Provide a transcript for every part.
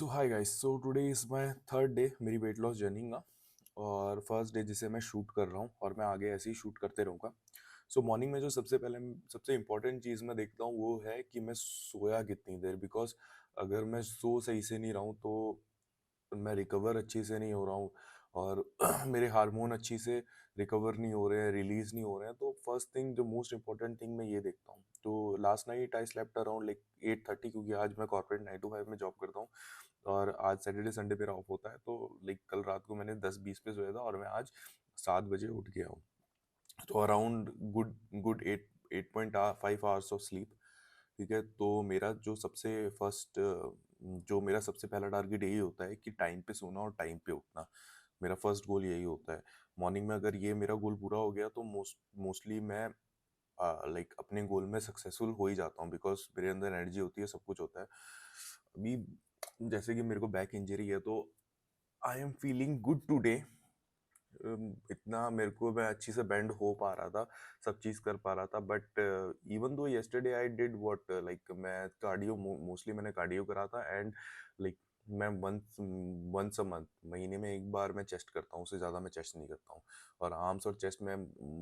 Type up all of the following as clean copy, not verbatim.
So hi guys, so today is my third day मेरी weight loss journey का। और first day जिसे मैं शूट कर रहा हूँ और मैं आगे ऐसे ही शूट करते रहूँगा। सो मॉर्निंग में जो सबसे पहले सबसे इम्पोर्टेंट चीज़ मैं देखता हूँ वो है कि मैं सोया कितनी देर, बिकॉज अगर मैं सो सही से नहीं रहा हूँ तो मैं रिकवर अच्छे से नहीं हो रहा हूँ और मेरे हार्मोन अच्छी से रिकवर नहीं हो रहे हैं, रिलीज नहीं हो रहे हैं। तो फर्स्ट थिंग, जो मोस्ट इंपॉर्टेंट थिंग मैं ये देखता हूँ। तो last night I slept around like 8:30, क्योंकि आज मैं कॉर्पोरेट 9 to 5 में जॉब करता हूँ और आज सैटरडे संडे मेरा ऑफ होता है। तो लाइक कल रात को मैंने 10:20 पे सोया था और मैं आज 7 बजे उठ गया हूँ। तो around good good 8.5 hours of sleep. ठीक है, तो मेरा जो मेरा सबसे पहला टारगेट यही होता है कि टाइम पे सोना और टाइम पे उठना। मेरा फर्स्ट गोल यही होता है मॉर्निंग में। अगर ये मेरा गोल पूरा हो गया तो मोस्टली मैं लाइक अपने गोल में सक्सेसफुल हो ही जाता हूँ, बिकॉज मेरे अंदर एनर्जी होती है, सब कुछ होता है। अभी जैसे कि मेरे को बैक इंजरी है तो I am feeling good today. इतना मेरे को मैं अच्छी से बेंड हो पा रहा था, सब चीज कर पा रहा था। But even though yesterday I did what, like मैं कार्डियो मोस्टली मैंने कार्डियो करा था। एंड लाइक मैं वंस वंस अ मंथ, महीने में एक बार मैं चेस्ट करता हूँ, उससे ज़्यादा मैं चेस्ट नहीं करता हूँ। और आर्म्स और चेस्ट मैं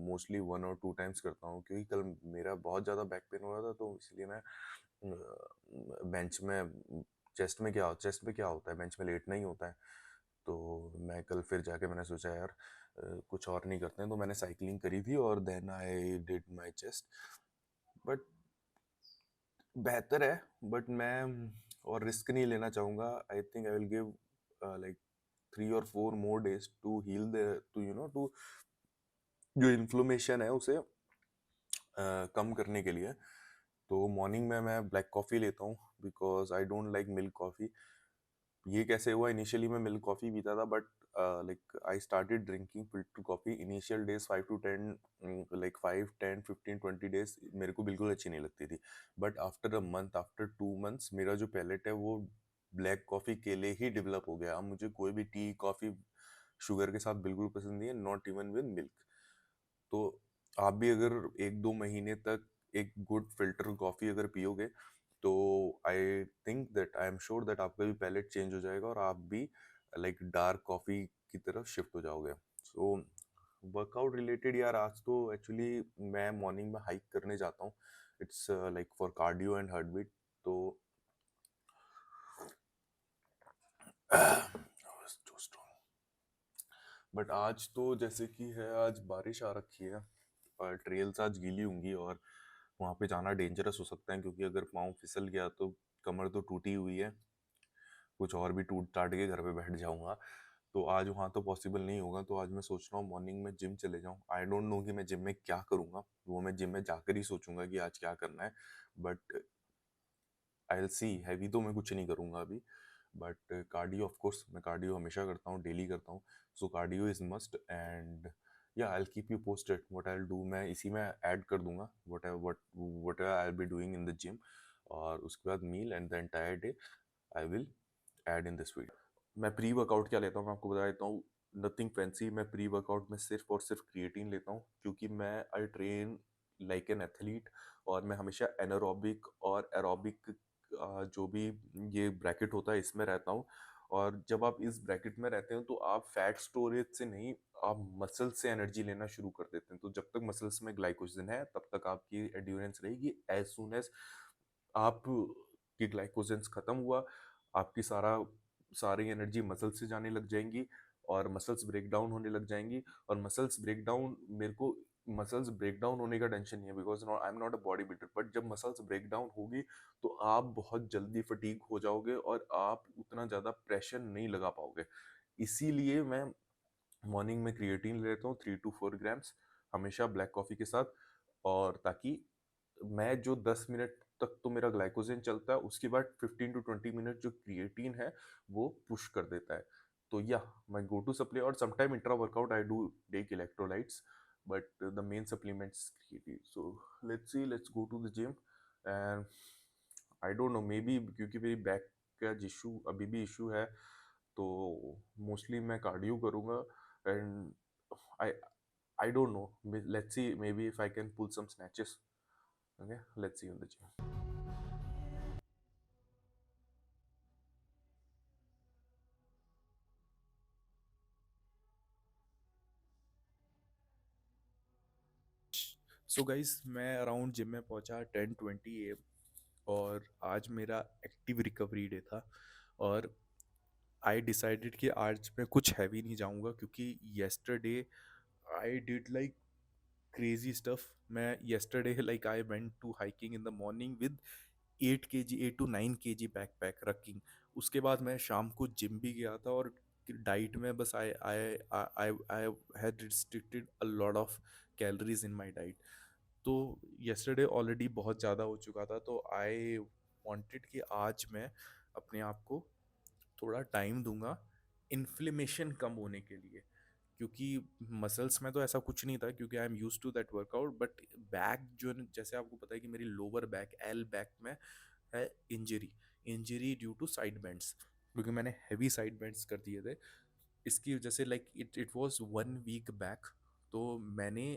मोस्टली 1 और 2 टाइम्स करता हूँ, क्योंकि कल मेरा बहुत ज़्यादा बैक पेन हो रहा था। तो इसलिए मैं बेंच में, चेस्ट में क्या होता है, बेंच में लेटना ही होता है। तो मैं कल फिर जाके मैंने सोचा यार कुछ और नहीं करते हैं, तो मैंने साइकिलिंग करी थी और then I did my chest. But बेहतर है, बट मैं और रिस्क नहीं लेना चाहूँगा। I think I will give like 3 or 4 more days to heal the, to to जो इन्फ्लेमेशन है उसे कम करने के लिए। तो मॉर्निंग में मैं ब्लैक कॉफ़ी लेता हूँ, because I don't like milk coffee. ये कैसे हुआ, इनिशियली मैं मिल्क कॉफ़ी पीता था, but like I started drinking filter coffee. Initial days 5 to 10, like 5, 10, 15, 20 days मेरे को बिल्कुल अच्छी नहीं लगती थी। But after a month, after 2 months, मेरा जो पैलेट है वो ब्लैक कॉफ़ी के लिए ही डेवलप हो गया। अब मुझे कोई भी टी कॉफ़ी शुगर के साथ बिल्कुल पसंद नहीं है, नॉट इवन विद मिल्क। तो आप भी अगर 1-2 महीने तक एक गुड फिल्टर कॉफ़ी अगर पियोगे तो I think that, I am sure that आपका भी पैलेट चेंज हो जाएगा और आप भी लाइक डार्क कॉफ़ी की तरफ शिफ्ट हो जाओगे। सो वर्कआउट रिलेटेड यार, आज तो एक्चुअली मैं मॉर्निंग में हाइक करने जाता हूँ। It's like for cardio and heart beat. तो टू स्ट्रॉन्ग। बट आज तो जैसे कि है, आज बारिश आ रखी है और ट्रेल्स आज गीली होंगी और वहाँ पे जाना डेंजरस हो सकता है, क्योंकि अगर पाँव फिसल गया तो कमर तो टूटी हुई है, कुछ और भी टूट टाट के घर पे बैठ जाऊंगा। तो आज वहाँ तो पॉसिबल नहीं होगा। तो आज मैं सोच रहा हूँ मॉर्निंग में जिम चले जाऊँ। आई डोंट नो कि मैं जिम में क्या करूँगा, वो मैं जिम में जाकर ही सोचूंगा कि आज क्या करना है। But I will see. Heavy तो मैं कुछ नहीं करूँगा अभी। बट कार्डियो, ऑफ कोर्स मैं कार्डियो हमेशा करता हूँ, डेली करता हूँ। So cardio is must. And yeah I will keep you posted what I will do. मैं इसी में ऐड कर दूंगा what I will be doing in the gym. और उसके बाद meal and the entire day I will add in this video. मैं pre workout क्या लेता हूँ मैं आपको बता देता हूँ। Nothing fancy. मैं प्री वर्कआउट में सिर्फ और सिर्फ क्रिएटिन लेता हूँ, क्योंकि मैं आई ट्रेन लाइक एन एथलीट। और मैं हमेशा एनारोबिक और एरोबिक जो भी ये ब्रैकेट होता है इसमें रहता हूँ। और जब आप इस ब्रैकेट में रहते हो तो आप फैट स्टोरेज से नहीं, आप मसल से एनर्जी लेना शुरू कर देते हैं। तो जब तक मसल्स में ग्लाइकोजन है तब तक आपकी एड्योरेंस रहेगी। एज सुन एज आप की ग्लाइकोजेंस खत्म हुआ, आपकी सारी एनर्जी मसल से जाने लग जाएंगी और मसल्स ब्रेक डाउन होने लग जाएंगी। और मसल्स ब्रेक डाउन, मेरे को मसल्स ब्रेक डाउन होने का टेंशन नहीं है, because I am not a body builder. But जब मसल्स ब्रेक डाउन होगी तो आप बहुत जल्दी फटीग हो जाओगे और आप उतना ज़्यादा प्रेशर नहीं लगा पाओगे। इसीलिए मैं मॉर्निंग में क्रिएटिन लेता हूँ 3 to 4 ग्राम्स, हमेशा ब्लैक कॉफ़ी के साथ। और ताकि मैं जो 10 मिनट तक तो मेरा ग्लाइकोजन चलता है, उसके बाद 15 to 20 मिनट जो क्रिएटिन है वो पुश कर देता है। तो yeah my go to supply. और sometime intra workout I do take electrolytes, but the main supplements creatine. So let's see, let's go to the gym. And I don't know, maybe क्योंकि मेरी back का issue अभी भी issue है, तो mostly मैं cardio करूँगा। And I I don't know. Let's see. Maybe if I can pull some snatches. Okay, let's see you in the gym. So guys मैं अराउंड जिम में पहुंचा 10:20 AM और आज मेरा एक्टिव रिकवरी डे था। और आई डिसाइडेड कि आज मैं कुछ हैवी नहीं जाऊंगा क्योंकि yesterday I did like crazy stuff. मैं yesterday like I went to hiking in the morning with 8 kg 8 to 9 kg backpack रखिंग। उसके बाद मैं शाम को जिम भी गया था और डाइट में बस I I I I had restricted a lot of calories in my diet. तो येस्टरडे ऑलरेडी बहुत ज़्यादा हो चुका था, तो आई वांटेड कि आज मैं अपने आप को थोड़ा टाइम दूंगा इन्फ्लेमेशन कम होने के लिए। क्योंकि मसल्स में तो ऐसा कुछ नहीं था क्योंकि I am use to that workout, but back जो जैसे आपको पता है कि मेरी लोअर बैक एल बैक में है injury. Injury due to side bends, क्योंकि मैंने हैवी साइड बेंड्स कर दिए थे। इसकी वजह से like it it was 1 week back. तो मैंने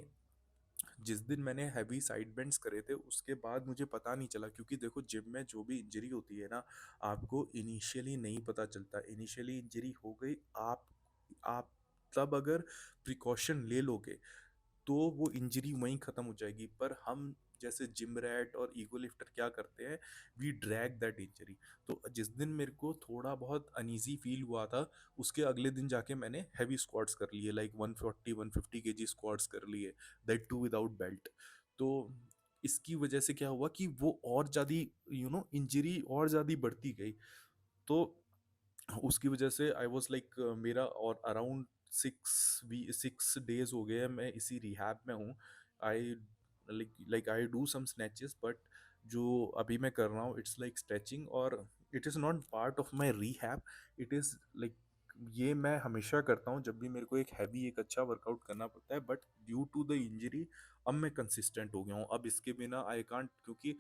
जिस दिन मैंने हैवी साइड बेंड्स करे थे उसके बाद मुझे पता नहीं चला, क्योंकि देखो जिम में जो भी इंजरी होती है ना, आपको इनिशियली नहीं पता चलता। इनिशियली इंजरी हो गई, आप तब अगर प्रिकॉशन ले लोगे तो वो इंजरी वहीं ख़त्म हो जाएगी। पर हम जैसे जिम रैट और ईगो लिफ्टर क्या करते हैं, वी ड्रैग दैट इंजरी। तो जिस दिन मेरे को थोड़ा बहुत अनईजी फील हुआ था, उसके अगले दिन जाके मैंने हैवी स्क्वाट्स कर लिए, लाइक 140 150 kg स्क्वाट्स कर लिए, दैट टू विदाउट बेल्ट। तो इसकी वजह से क्या हुआ कि वो और ज़्यादा इंजरी और ज़्यादा बढ़ती गई। तो उसकी वजह से आई वॉज लाइक मेरा और अराउंड 6 डेज हो गए हैं मैं इसी रिहैब में हूँ। I like I do some snatches, but जो अभी मैं कर रहा हूँ इट्स लाइक स्ट्रेचिंग, और it is not part of my rehab. It is like ये मैं हमेशा करता हूँ जब भी मेरे को एक हैवी एक अच्छा वर्कआउट करना पड़ता है, but due to the injury अब मैं कंसिस्टेंट हो गया हूँ। अब इसके बिना आई कांट, क्योंकि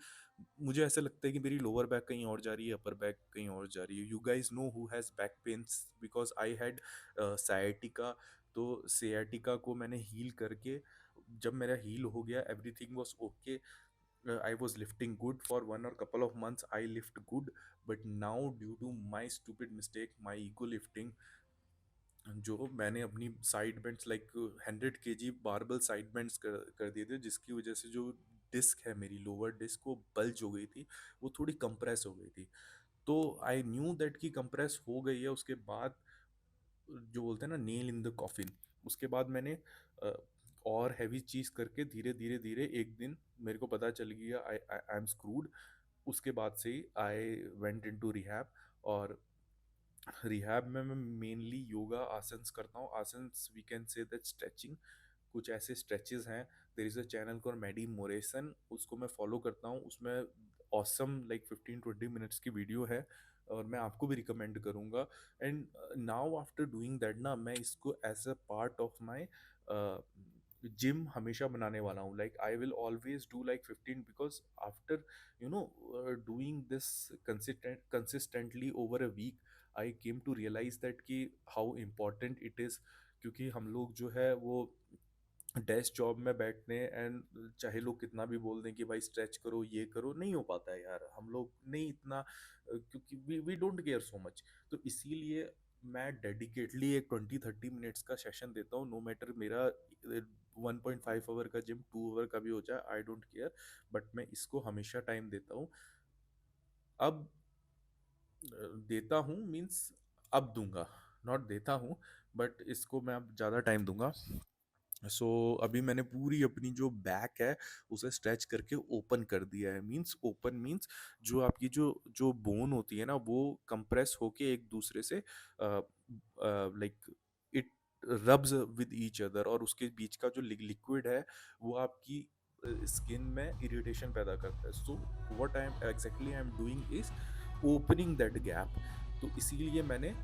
मुझे ऐसा लगता है कि मेरी लोअर बैक कहीं और जा रही है, अपर बैक कहीं और जा रही है। You guys know who has back pains, because I had sciatica। तो sciatica को मैंने हील करके, जब मेरा हील हो गया everything was okay. I was lifting good for 1 or couple of months, I lift good. But now due to my stupid mistake, my ego lifting, जो मैंने अपनी side bends like 100 kg barbell side bends कर दिए थे, जिसकी वजह से जो डिस्क है मेरी लोअर डिस्क वो बल्ज हो गई थी, वो थोड़ी कंप्रेस हो गई थी। तो आई न्यू दैट कि कंप्रेस हो गई है। उसके बाद जो बोलते हैं ना नेल इन द कॉफिन, उसके बाद मैंने अ, और हैवी चीज़ करके धीरे धीरे धीरे एक दिन मेरे को पता चल गया आई आई एम स्क्रूड। उसके बाद से ही आई वेंट इनटू रिहैब। और रिहैब में मैं मेनली योगा आसन्स करता हूँ। Asanas we can say that stretching, कुछ ऐसे स्ट्रेचेस हैं। There is a channel call मेडी मोरेसन, उसको मैं फॉलो करता हूँ। उसमें ऑसम लाइक 15-20 मिनट्स की वीडियो है, और मैं आपको भी रिकमेंड करूँगा। And now after doing that ना, मैं इसको as a part of my gym हमेशा बनाने वाला हूँ। Like I will always do like 15, because after doing this consistently over a week, I came to realise that कि how important it is. क्योंकि हम लोग जो है वो डेस्क जॉब में बैठने, एंड चाहे लोग कितना भी बोल दें कि भाई स्ट्रेच करो ये करो, नहीं हो पाता है यार, हम लोग नहीं इतना क्योंकि we don't care so much. तो इसीलिए मैं डेडिकेटली एक 20-30 मिनट्स का सेशन देता हूँ, नो मैटर मेरा 1.5 आवर का जिम 2 आवर का भी हो जाए, आई डोंट केयर। बट मैं इसको हमेशा टाइम देता हूँ। अब देता हूँ मीन्स अब दूंगा, नॉट देता हूँ, बट इसको मैं अब ज़्यादा टाइम दूंगा। सो अभी मैंने पूरी अपनी जो बैक है उसे स्ट्रेच करके ओपन कर दिया है। मींस ओपन मींस जो आपकी जो जो बोन होती है ना, वो कंप्रेस होके एक दूसरे से like it rubs with each other, और उसके बीच का जो लिक्विड है वो आपकी स्किन में इरिटेशन पैदा करता है। So what I am doing is opening that gap. तो इसीलिए मैंने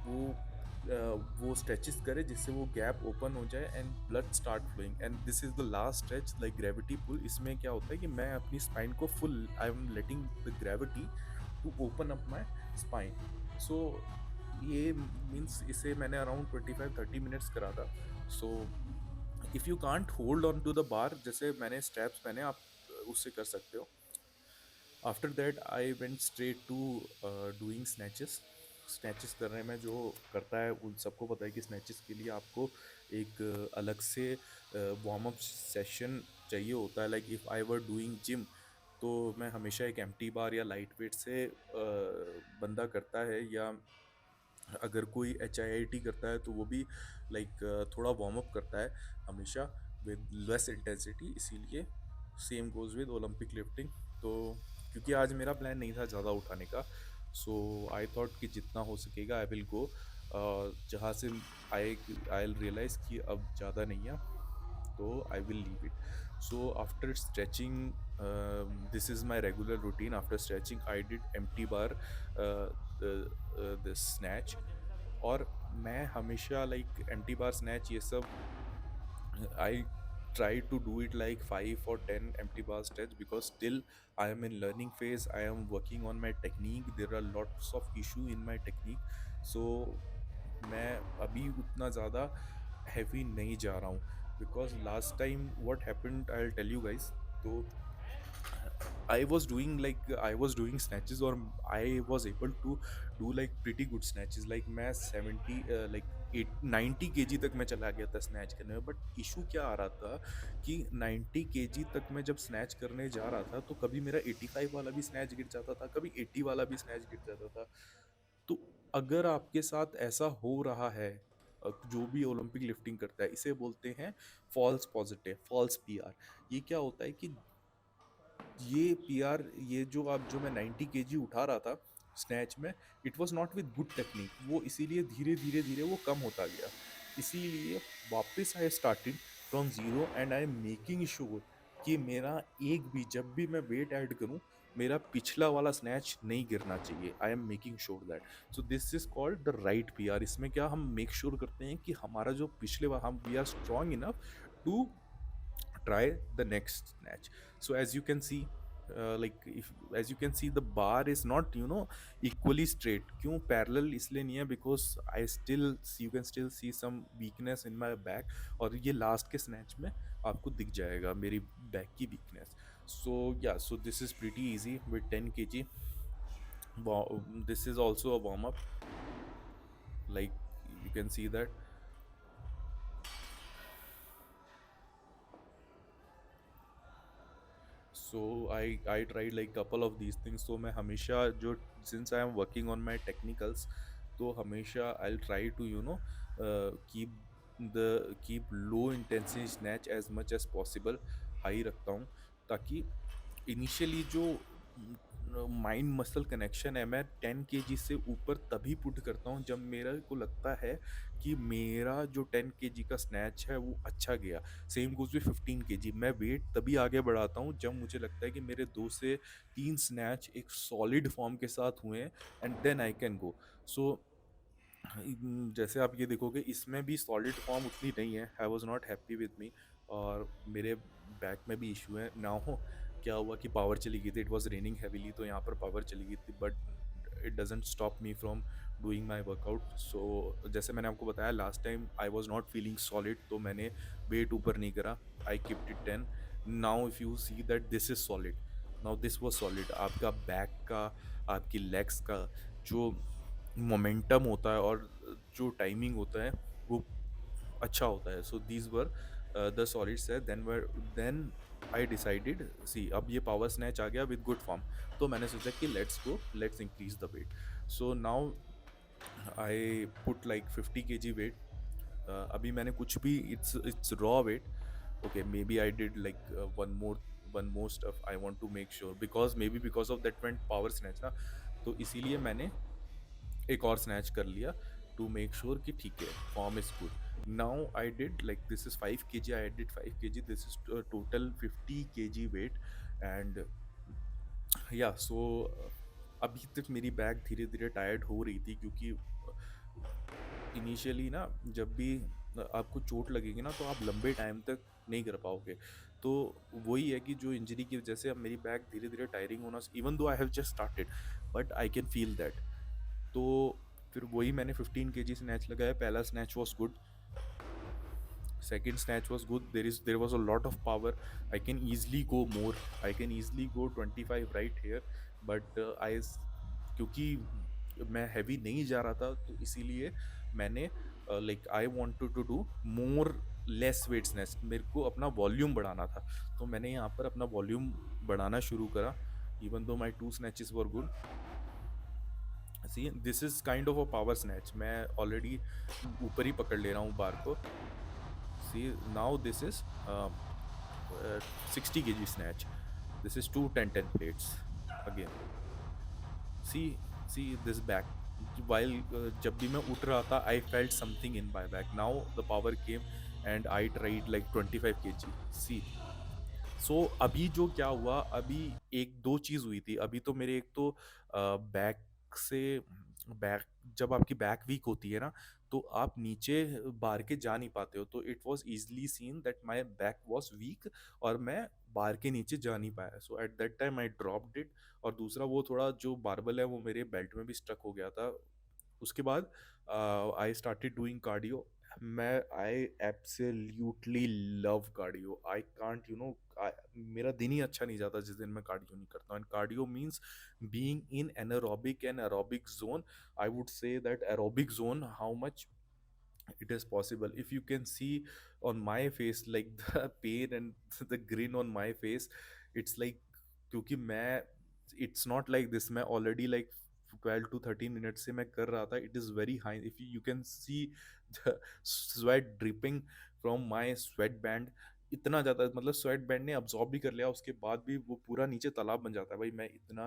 वो वो स्ट्रेचेस करे जिससे वो गैप ओपन हो जाए and blood start flowing. And this is the last stretch like gravity pull. इसमें क्या होता है कि मैं अपनी स्पाइन को full I am letting the gravity to open up my spine. So ये मीन्स इसे मैंने अराउंड 25-30 मिनट्स करा था। So if you can't hold on to the bar, जैसे मैंने स्टेप्स मैंने, आप उससे कर सकते हो। After that I went straight to doing snatches. Snatches करने में जो करता है उन सबको पता है कि स्नैचेस के लिए आपको एक अलग से वार्म अप सेशन चाहिए होता है। Like if I were doing gym, तो मैं हमेशा एक एम्प्टी बार या लाइट वेट से बंदा करता है, या अगर कोई HIIT करता है तो वो भी लाइक थोड़ा वार्म अप करता है हमेशा विद लेस इंटेंसिटी। इसीलिए same goes with Olympic lifting. तो क्योंकि आज मेरा प्लान नहीं था ज़्यादा उठाने का, सो आई थॉट कि जितना हो सकेगा आई विल गो। जहाँ से आई आई रियलाइज़ कि अब ज़्यादा नहीं है, तो I will leave it. So after stretching, this is my regular routine. After stretching I did empty bar this snatch. और मैं हमेशा लाइक एम्प्टी बार स्नैच ये सब I try to do it like 5 or 10 empty bar stretch, because still I am in learning phase. I am working on my technique. There are lots of issue in my technique. So मैं अभी उतना ज़्यादा heavy नहीं जा रहा हूँ, because last time what happened I'll tell you guys. तो I was doing snatches, और I was able to do like pretty good snatches. Like मैं 70 like 90 kg तक मैं चला गया था स्नैच करने में। बट इशू क्या आ रहा था कि 90 kg तक मैं जब स्नैच करने जा रहा था, तो कभी मेरा 85 वाला भी स्नैच गिर जाता था, कभी 80 वाला भी स्नैच गिर जाता था। तो अगर आपके साथ ऐसा हो रहा है, जो भी ओलंपिक लिफ्टिंग करता है, इसे बोलते हैं फॉल्स पॉजिटिव, फॉल्स PR। ये क्या होता है कि ये PR, ये जो मैं 90 केजी उठा रहा था स्नैच में, it was not with good technique. वो इसीलिए धीरे धीरे धीरे वो कम होता गया। इसीलिए वापस I started from zero, and I am making sure कि मेरा एक भी, जब भी मैं वेट ऐड करूं, मेरा पिछला वाला स्नैच नहीं गिरना चाहिए। I am making sure that. So this is called the right PR। इसमें क्या हम मेक श्योर करते हैं कि हमारा जो पिछले बार, हम we are strong enough to try the next snatch. So as you can see, as you can see, the bar is not, equally straight. क्यों parallel इसलिए नहीं है, because I still see, you can still see some weakness in my back, और ये last के snatch में आपको दिख जाएगा मेरी back की weakness. So yeah, so this is pretty easy with 10 kg. This is also a warm up, like you can see that. So I tried like couple of these things. So मैं हमेशा जो, since I am working on my technicals, तो हमेशा I'll try to keep low intensity snatch as much as possible, high रखता हूँ, ताकि initially जो mind muscle connection है, मैं 10 kg से ऊपर तभी पुट करता हूँ जब मेरे को लगता है कि मेरा जो 10 kg का स्नैच है वो अच्छा गया। सेम गोज भी 15 kg। मैं वेट तभी आगे बढ़ाता हूँ जब मुझे लगता है कि मेरे 2 से 3 स्नैच एक सॉलिड फॉर्म के साथ हुए हैं, and then I can go. So जैसे आप ये देखोगे, इसमें भी सॉलिड फॉर्म उतनी नहीं है। आई was not happy with me, और मेरे बैक में भी इशू है ना हो। क्या हुआ कि पावर चली गई थी, इट वॉज रेनिंग हैवीली, तो यहाँ पर पावर चली गई थी, but it doesn't stop me from doing my workout. So जैसे मैंने आपको बताया, last time I was not feeling solid, तो मैंने वेट ऊपर नहीं करा, I kept it 10। Now if you see that this is solid, now this was solid. आपका बैक का, आपकी लेग्स का जो मोमेंटम होता है और जो टाइमिंग होता है, वो अच्छा होता है। So these were the solids है। देन आई डिसाइडेड, सी अब ये पावर स्नैच आ गया विद गुड फॉर्म, तो मैंने सोचा कि let's go, let's increase the weight. So now I put like 50 kg weight. अभी मैंने कुछ भी, it's raw weight. Okay, maybe I did like one more stuff. I want to make sure, because maybe because of that went power snatch ना, तो इसीलिए मैंने एक और स्नैच कर लिया टू मेक श्योर कि ठीक है, form is good. Now I did like, this is 5 kg, I did 5 kg, this is total 50 kg weight. And yeah so अभी तक मेरी बैक धीरे धीरे टायर्ड हो रही थी, क्योंकि इनिशियली ना, जब भी आपको चोट लगेगी ना, तो आप लंबे टाइम तक नहीं कर पाओगे। तो वही है कि जो इंजरी की वजह से अब मेरी बैक धीरे धीरे टायरिंग होना, even though I have just started, but I can feel that. तो फिर वही मैंने 15 kg स्नैच लगाया। पहला snatch was good, second snatch was good, there was a lot of power, I can easily go more, I can easily go 25 right here, but क्योंकि मैं heavy नहीं जा रहा था, तो इसीलिए मैंने like I wanted to do more less weight snatch, मेरे को अपना वॉल्यूम बढ़ाना था। तो मैंने यहाँ पर अपना वॉल्यूम बढ़ाना शुरू करा, even though my 2 snatches were good. See this is kind of a power snatch, मैं ऑलरेडी ऊपर ही पकड़ ले रहा हूँ बार को। See now this is 60 kg snatch, this is 2 10 10 plates again। See this back, while जब भी मैं उठ रहा था I felt something in my back, now the power came and I tried like 25 kg। सी सो अभी जो क्या हुआ, अभी एक दो चीज हुई थी। अभी तो मेरे एक तो बैक से बैक, जब आपकी बैक वीक होती है ना, तो आप नीचे बार के जा नहीं पाते हो। तो it was easily seen that my back was weak और मैं बार के नीचे जा नहीं पाया। So at that time I dropped it. और दूसरा वो थोड़ा जो बारबल है वो मेरे बेल्ट में भी स्टक हो गया था। उसके बाद आई स्टार्टेड डूइंग कार्डियो। मैं I absolutely love cardio, I can't मेरा दिन ही अच्छा नहीं जाता जिस दिन मैं कार्डियो नहीं करता हूँ। And cardio means being in anaerobic and aerobic zone. I would say that aerobic zone, how much it is possible, if you can see on my face like the pain and the grin on my face, it's like, क्योंकि मैं, it's not like this, मैं already like 12 to 13 minutes से मैं कर रहा था। it is very high, if you can see the sweat dripping from my sweat band, इतना ज़्यादा, मतलब स्वेट बैंड ने अब्जॉर्ब भी कर लिया, उसके बाद भी वो पूरा नीचे तालाब बन जाता है भाई, मैं इतना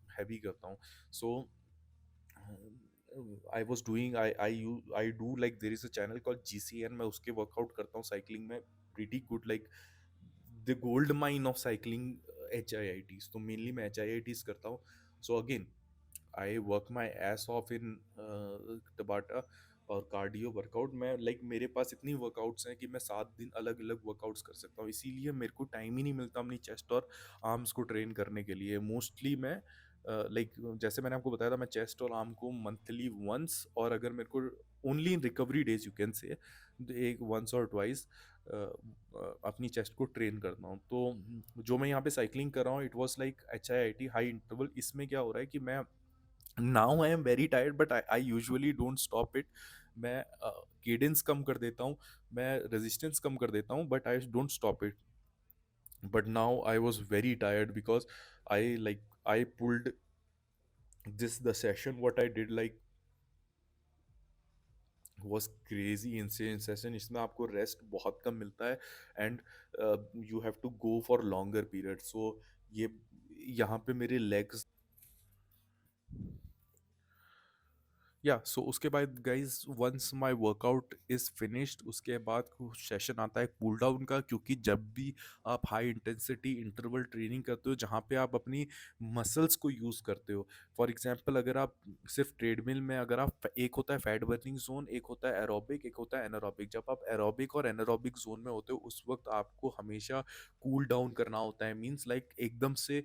हैवी करता हूँ। So I was doing I do like, there is a channel call GCN, मैं उसके वर्कआउट करता हूँ साइकिलिंग में pretty good, like the gold mine of cycling HIITs। तो मेनली मैं HIITs करता हूँ। So again I work my ass off in Tabata. और कार्डियो वर्कआउट में लाइक मेरे पास इतनी वर्कआउट्स हैं कि मैं 7 दिन अलग अलग वर्कआउट्स कर सकता हूँ, इसीलिए मेरे को टाइम ही नहीं मिलता अपनी चेस्ट और आर्म्स को ट्रेन करने के लिए। मोस्टली मैं लाइक जैसे मैंने आपको बताया था, मैं चेस्ट और आर्म को मंथली वंस, और अगर मेरे को only in recovery days you can say एक वंस और ट्वाइस अपनी चेस्ट को ट्रेन करता हूँ। तो जो मैं यहाँ पे साइकिलिंग कर रहा हूँ, it was like HIIT high interval. इसमें क्या हो रहा है कि मैं now I am very tired but I usually don't stop it. मैं केडेंस कम कर देता हूँ, मैं रेजिस्टेंस कम कर देता हूँ, but I don't stop it. But now I was very tired because I pulled this the session what I did like was crazy insane session। इसमें आपको रेस्ट बहुत कम मिलता है and you have to go for longer period. So ये यहाँ पे मेरे लेग्स, या सो उसके बाद guys once my workout is finished, उसके बाद सेशन आता है कूल डाउन का। क्योंकि जब भी आप हाई इंटेंसिटी इंटरवल ट्रेनिंग करते हो जहाँ पे आप अपनी मसल्स को यूज़ करते हो, फॉर एग्जांपल अगर आप सिर्फ ट्रेडमिल में, अगर आप, एक होता है फैट बर्निंग जोन, एक होता है एरोबिक, एक होता है एनारोबिक। जब आप एरोबिक और एनारोबिक जोन में होते हो उस वक्त आपको हमेशा कूल डाउन करना होता है। मीन्स लाइक एकदम से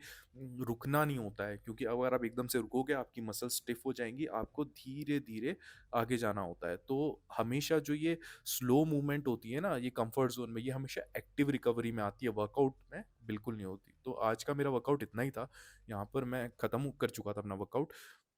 रुकना नहीं होता है, क्योंकि अगर आप एकदम से रुकोगे आपकी मसल स्टिफ हो जाएंगी, आपको धीरे धीरे आगे जाना होता है। तो हमेशा जो ये स्लो मूवमेंट होती है ना, ये कंफर्ट जोन में, ये हमेशा एक्टिव रिकवरी में आती है, वर्कआउट में बिल्कुल नहीं होती। तो आज का मेरा वर्कआउट इतना ही था, यहाँ पर मैं ख़त्म कर चुका था अपना वर्कआउट।